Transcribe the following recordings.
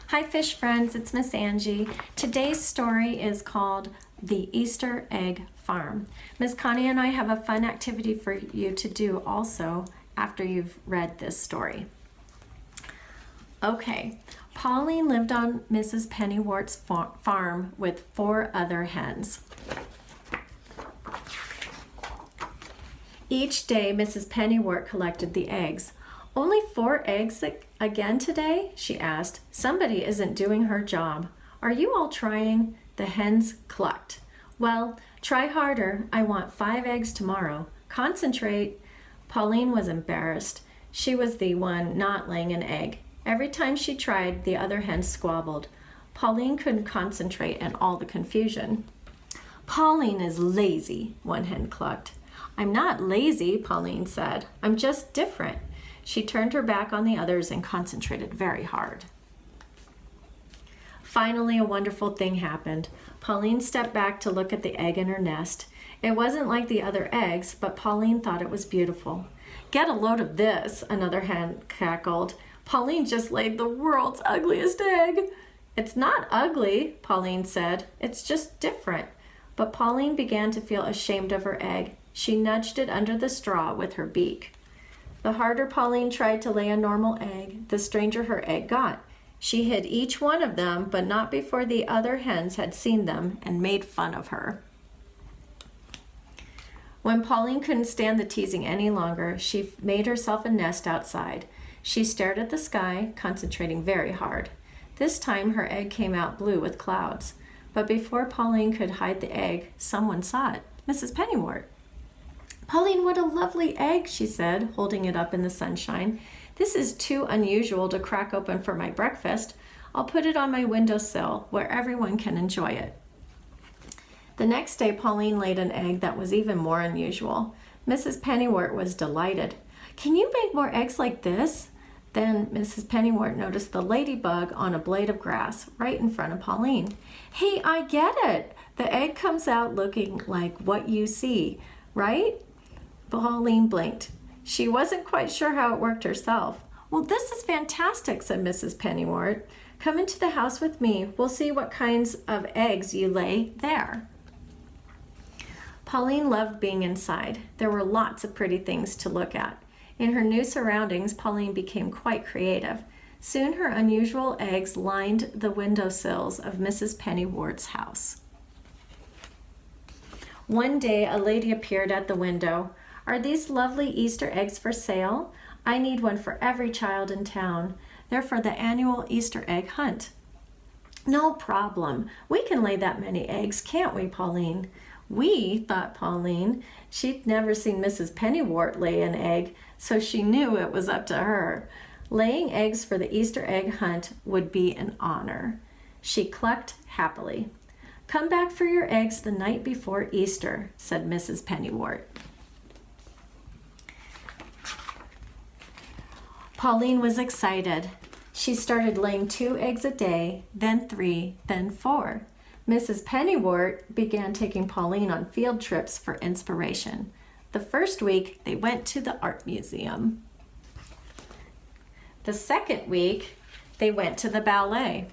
Hi fish friends, it's Miss Angie. Today's story is called The Easter Egg Farm. Miss Connie and I have a fun activity for you to do also after you've read this story. Okay, Pauline lived on Mrs. Pennywort's farm with 4 other hens. Each day Mrs. Pennywort collected the eggs. "Only 4 eggs again today?" she asked. "Somebody isn't doing her job. Are you all trying?" The hens clucked. "Well, try harder. I want 5 eggs tomorrow. Concentrate." Pauline was embarrassed. She was the one not laying an egg. Every time she tried, the other hens squabbled. Pauline couldn't concentrate in all the confusion. "Pauline is lazy," one hen clucked. "I'm not lazy," Pauline said. "I'm just different." She turned her back on the others and concentrated very hard. Finally, a wonderful thing happened. Pauline stepped back to look at the egg in her nest. It wasn't like the other eggs, but Pauline thought it was beautiful. "Get a load of this," another hen cackled. "Pauline just laid the world's ugliest egg." "It's not ugly," Pauline said. "It's just different." But Pauline began to feel ashamed of her egg. She nudged it under the straw with her beak. The harder Pauline tried to lay a normal egg, the stranger her egg got. She hid each one of them, but not before the other hens had seen them and made fun of her. When Pauline couldn't stand the teasing any longer, she made herself a nest outside. She stared at the sky, concentrating very hard. This time her egg came out blue with clouds. But before Pauline could hide the egg, someone saw it. Mrs. Pennywort. "Pauline, what a lovely egg," she said, holding it up in the sunshine. "This is too unusual to crack open for my breakfast. I'll put it on my windowsill where everyone can enjoy it." The next day, Pauline laid an egg that was even more unusual. Mrs. Pennywort was delighted. "Can you make more eggs like this?" Then Mrs. Pennywort noticed the ladybug on a blade of grass right in front of Pauline. "Hey, I get it. The egg comes out looking like what you see, right?" Pauline blinked. She wasn't quite sure how it worked herself. "Well, this is fantastic," said Mrs. Pennywort. "Come into the house with me. We'll see what kinds of eggs you lay there." Pauline loved being inside. There were lots of pretty things to look at. In her new surroundings, Pauline became quite creative. Soon her unusual eggs lined the windowsills of Mrs. Pennywort's house. One day, a lady appeared at the window. "Are these lovely Easter eggs for sale? I need one for every child in town. They're for the annual Easter egg hunt." "No problem. We can lay that many eggs, can't we, Pauline?" "We," thought Pauline. She'd never seen Mrs. Pennywort lay an egg, so she knew it was up to her. Laying eggs for the Easter egg hunt would be an honor. She clucked happily. "Come back for your eggs the night before Easter," said Mrs. Pennywort. Pauline was excited. She started laying 2 eggs a day, then 3, then 4. Mrs. Pennywort began taking Pauline on field trips for inspiration. The first week, they went to the art museum. The second week, they went to the ballet.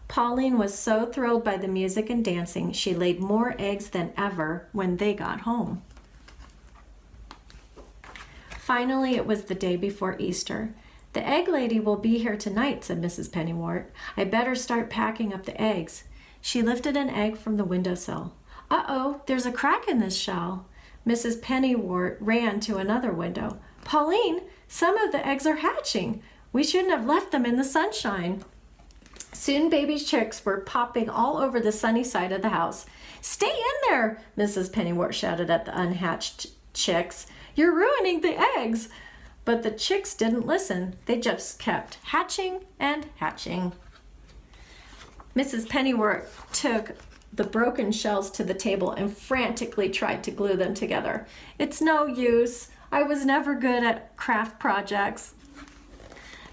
Pauline was so thrilled by the music and dancing, she laid more eggs than ever when they got home. Finally, it was the day before Easter. "The egg lady will be here tonight," said Mrs. Pennywort. "I better start packing up the eggs." She lifted an egg from the windowsill. "Uh-oh, there's a crack in this shell." Mrs. Pennywort ran to another window. "Pauline, some of the eggs are hatching. We shouldn't have left them in the sunshine." Soon baby chicks were popping all over the sunny side of the house. "Stay in there," Mrs. Pennywort shouted at the unhatched chicks. "You're ruining the eggs." But the chicks didn't listen. They just kept hatching and hatching. Mrs. Pennywort took the broken shells to the table and frantically tried to glue them together. "It's no use. I was never good at craft projects."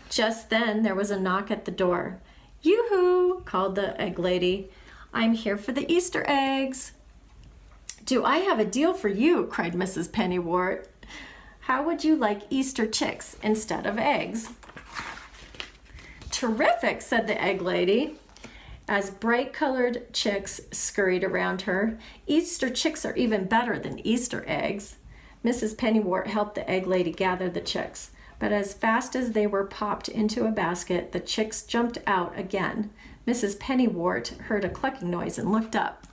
Just then, there was a knock at the door. "Yoo-hoo," called the egg lady. "I'm here for the Easter eggs." "Do I have a deal for you?" cried Mrs. Pennywort. "How would you like Easter chicks instead of eggs?" Terrific, said the egg lady, as bright-colored chicks scurried around her. Easter chicks are even better than Easter eggs. Mrs. Pennywort helped the egg lady gather the chicks, but as fast as they were popped into a basket, the chicks jumped out again. Mrs. Pennywort heard a clucking noise and looked up.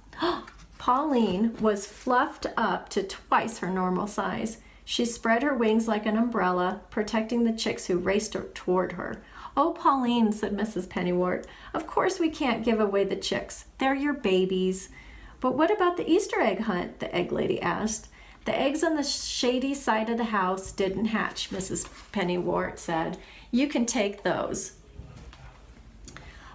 Pauline was fluffed up to twice her normal size. She spread her wings like an umbrella, protecting the chicks who raced toward her. "Oh, Pauline," said Mrs. Pennywort, "of course we can't give away the chicks. They're your babies." "But what about the Easter egg hunt?" the egg lady asked. "The eggs on the shady side of the house didn't hatch," Mrs. Pennywort said. "You can take those."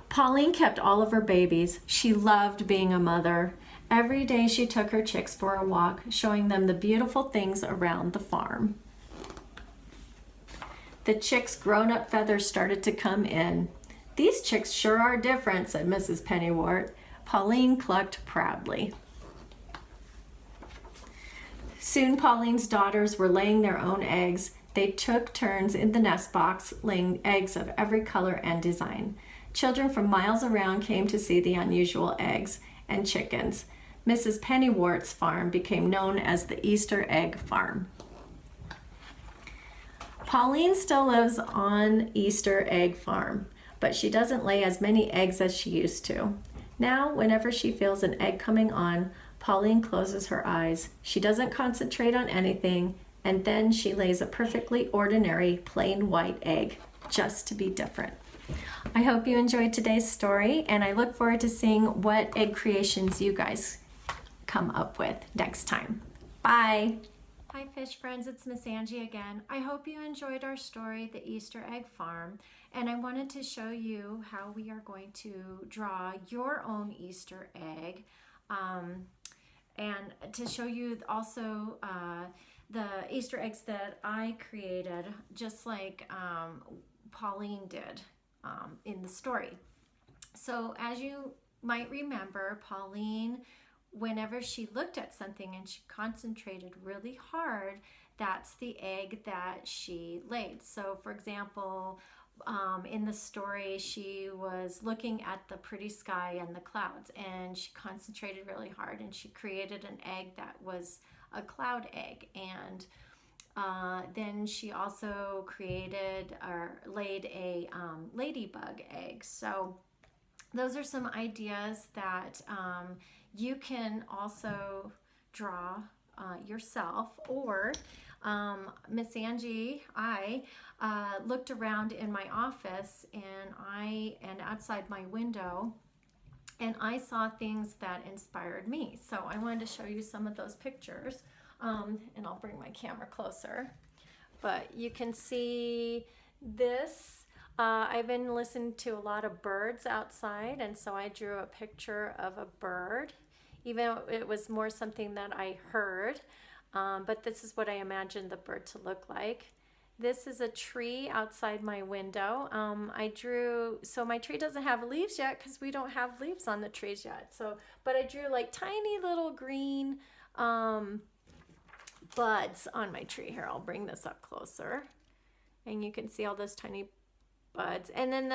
Pauline kept all of her babies. She loved being a mother. Every day she took her chicks for a walk, showing them the beautiful things around the farm. The chicks' grown-up feathers started to come in. "These chicks sure are different," said Mrs. Pennywort. Pauline clucked proudly. Soon Pauline's daughters were laying their own eggs. They took turns in the nest box, laying eggs of every color and design. Children from miles around came to see the unusual eggs and chickens. Mrs. Pennywort's farm became known as the Easter Egg Farm. Pauline still lives on Easter Egg Farm, but she doesn't lay as many eggs as she used to. Now, whenever she feels an egg coming on, Pauline closes her eyes. She doesn't concentrate on anything, and then she lays a perfectly ordinary plain white egg, just to be different. I hope you enjoyed today's story, and I look forward to seeing what egg creations you guys come up with next time. Bye! Hi fish friends, it's Miss Angie again. I hope you enjoyed our story, The Easter Egg Farm, and I wanted to show you how we are going to draw your own Easter egg, and to show you also the Easter eggs that I created, just like Pauline did in the story. So as you might remember, Pauline, whenever she looked at something and she concentrated really hard, that's the egg that she laid. So for example, in the story, she was looking at the pretty sky and the clouds, and she concentrated really hard, and she created an egg that was a cloud egg. And then she also created or laid a ladybug egg. So those are some ideas that you can also draw yourself, or Miss Angie, I looked around in my office and outside my window, and I saw things that inspired me. So I wanted to show you some of those pictures, and I'll bring my camera closer. But you can see this. I've been listening to a lot of birds outside, and so I drew a picture of a bird, even though it was more something that I heard. But this is what I imagined the bird to look like. This is a tree outside my window. So my tree doesn't have leaves yet because we don't have leaves on the trees yet. But I drew like tiny little green buds on my tree. Here, I'll bring this up closer, and you can see all those tiny buds. And then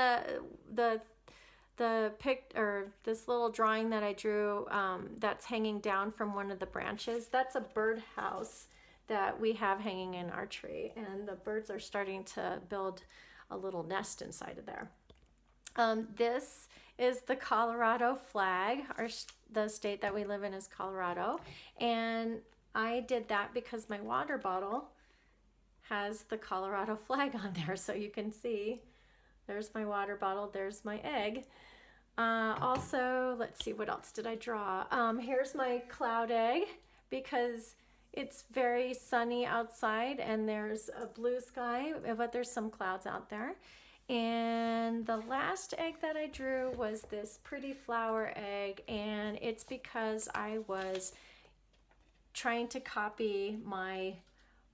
this little drawing that I drew that's hanging down from one of the branches, that's a birdhouse that we have hanging in our tree, and the birds are starting to build a little nest inside of there. This is the Colorado flag. The state that we live in is Colorado, and I did that because my water bottle has the Colorado flag on there, so you can see there's my water bottle, there's my egg. Also, let's see, what else did I draw? Here's my cloud egg, because it's very sunny outside and there's a blue sky, but there's some clouds out there. And the last egg that I drew was this pretty flower egg, and it's because I was trying to copy my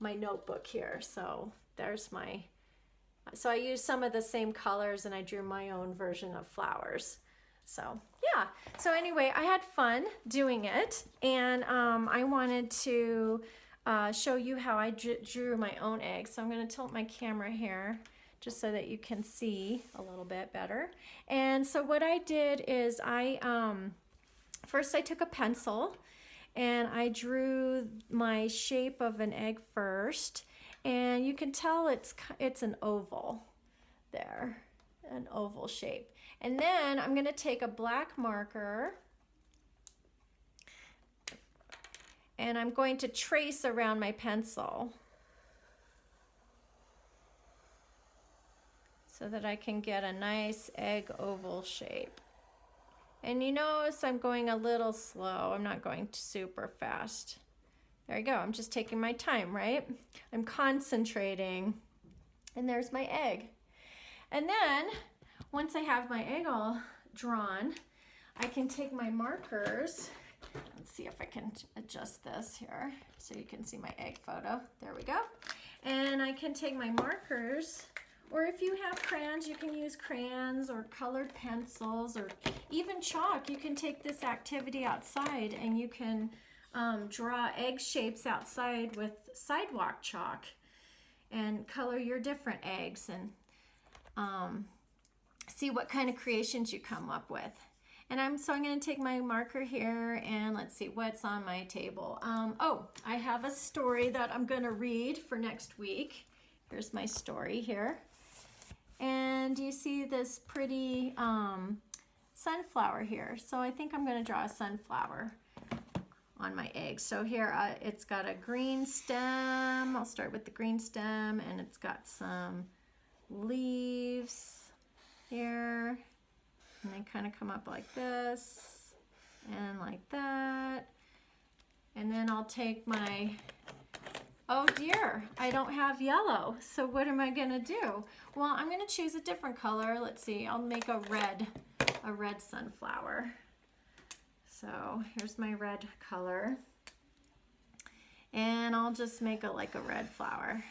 notebook here. So I used some of the same colors and I drew my own version of flowers. So yeah, so anyway, I had fun doing it, and I wanted to show you how I drew my own egg. So I'm going to tilt my camera here just so that you can see a little bit better. And so what I did is first I took a pencil and I drew my shape of an egg first, and you can tell it's an oval there, an oval shape. And then I'm going to take a black marker and I'm going to trace around my pencil so that I can get a nice egg oval shape. And you notice I'm going a little slow. I'm not going super fast. There you go. I'm just taking my time, right? I'm concentrating. And there's my egg. And then once I have my egg all drawn, I can take my markers. Let's see if I can adjust this here so you can see my egg photo. There we go. And I can take my markers, or if you have crayons, you can use crayons or colored pencils or even chalk. You can take this activity outside and you can draw egg shapes outside with sidewalk chalk and color your different eggs and see what kind of creations you come up with. And I'm going to take my marker here and let's see what's on my table. Oh, I have a story that I'm going to read for next week. Here's my story here. And you see this pretty sunflower here. So I think I'm going to draw a sunflower on my egg. So here it's got a green stem. I'll start with the green stem, and it's got some leaves here. And they kind of come up like this and like that. And then I'll take my, oh dear, I don't have yellow. So what am I gonna do? Well, I'm gonna choose a different color. Let's see, I'll make a red sunflower. So here's my red color. And I'll just make like a red flower.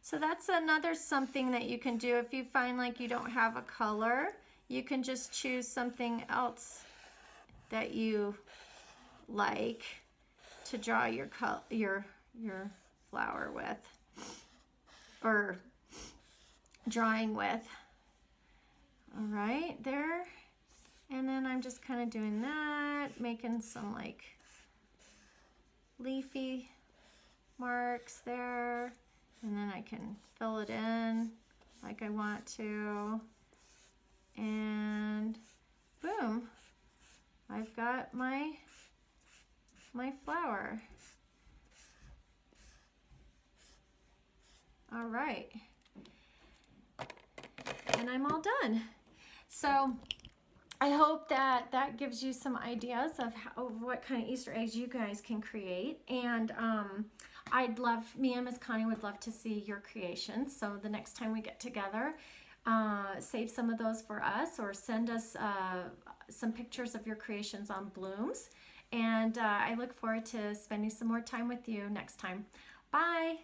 So that's another something that you can do if you find like you don't have a color. You can just choose something else that you like to draw your flower with, or drawing with. All right, there. And then I'm just kind of doing that, making some like leafy marks there. And then I can fill it in like I want to. And boom, I've got my flower. All right, and I'm all done. So I hope that gives you some ideas of what kind of Easter eggs you guys can create. And me and Miss Connie would love to see your creations. So the next time we get together, save some of those for us, or send us some pictures of your creations on Blooms. And I look forward to spending some more time with you next time. Bye.